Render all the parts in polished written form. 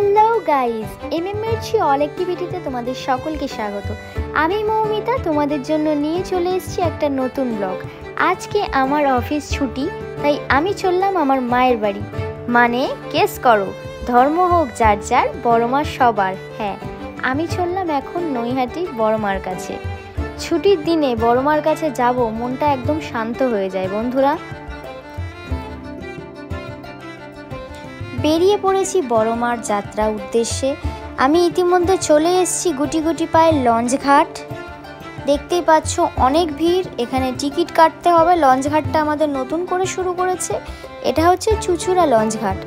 Hello guys, এমএমএরচি all অ্যাক্টিভিটিতে তোমাদের সকলকে স্বাগত। আমি মৌমিতা তোমাদের জন্য নিয়ে চলে এসেছি একটা নতুন ব্লগ। আজকে আমার অফিস ছুটি, তাই আমি চললাম আমার মায়ের বাড়ি। মানে গেস করো, ধর্ম হোক যার যার, বড় মা সবার। হ্যাঁ, আমি চললাম এখন নৈহাটি বড় মার কাছে। ছুটির দিনে বড় মার কাছে যাব, মনটা একদম শান্ত হয়ে যায় বন্ধুরা। বেরিয়ে পড়েছি বড় মার যাত্রা উদ্দেশ্যে। আমি ইতিমধ্যে চলে এসেছি গুটি গুটি পায়ে লঞ্চঘাট। দেখতেই পাচ্ছ অনেক ভিড়, এখানে টিকিট কাটতে হবে। লঞ্চঘাটটা আমাদের নতুন করে শুরু করেছে। এটা হচ্ছে চুচুড়া লঞ্চঘাট।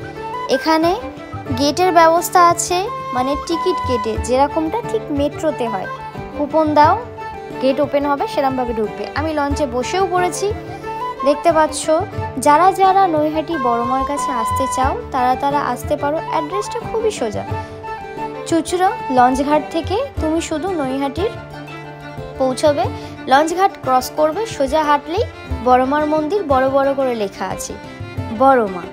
এখানে গেটের ব্যবস্থা আছে, মানে টিকিট কেটে যেরকমটা ঠিক মেট্রোতে হয়, কুপন দাও, গেট ওপেন হবে, সেরকমভাবে ঢুকবে। আমি লঞ্চে বসেও পড়েছি। দেখতে পাচ্ছ, যারা যারা নৈহাটি বড় মার কাছে আসতে চাও তারা আসতে পারো। অ্যাড্রেসটা খুবই সোজা। চুচুড়া লঞ্চঘাট থেকে তুমি শুধু নৈহাটির পৌঁছবে, লঞ্চঘাট ক্রস করবে, সোজা হাঁটলেই বড় মার মন্দির বড় বড় করে লেখা আছে বড় মা।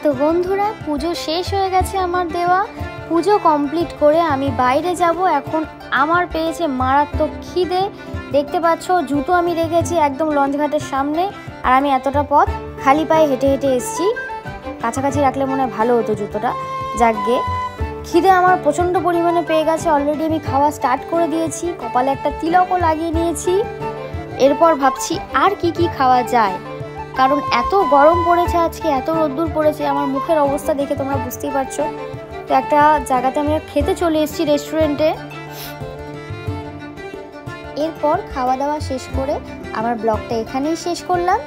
তো বন্ধুরা, পুজো শেষ হয়ে গেছে আমার দেওয়া। পুজো কমপ্লিট করে আমি বাইরে যাব। এখন আমার পেয়েছে মারাত্মক খিদে। দেখতে পাচ্ছ, জুতো আমি রেখেছি একদম লঞ্চঘাটের সামনে, আর আমি এতটা পথ খালি পায়ে হেঁটে হেঁটে এসেছি। কাছাকাছি রাখলে মনে হয় ভালো হতো জুতোটা। যাকগে, খিদে আমার প্রচণ্ড পরিমাণে পেয়ে গেছে। অলরেডি আমি খাওয়া স্টার্ট করে দিয়েছি, কপালে একটা তিলকও লাগিয়ে নিয়েছি। এরপর ভাবছি আর কি কি খাওয়া যায়, কারণ এত গরম পড়েছে আজকে, এত রোদ্দুর পড়েছে, আমার মুখের অবস্থা দেখে তোমরা বুঝতেই পারছো। তো একটা জায়গাতে আমি খেতে চলে এসেছি, রেস্টুরেন্টে। এরপর খাওয়া দাওয়া শেষ করে আমার ব্লগটা এখানেই শেষ করলাম।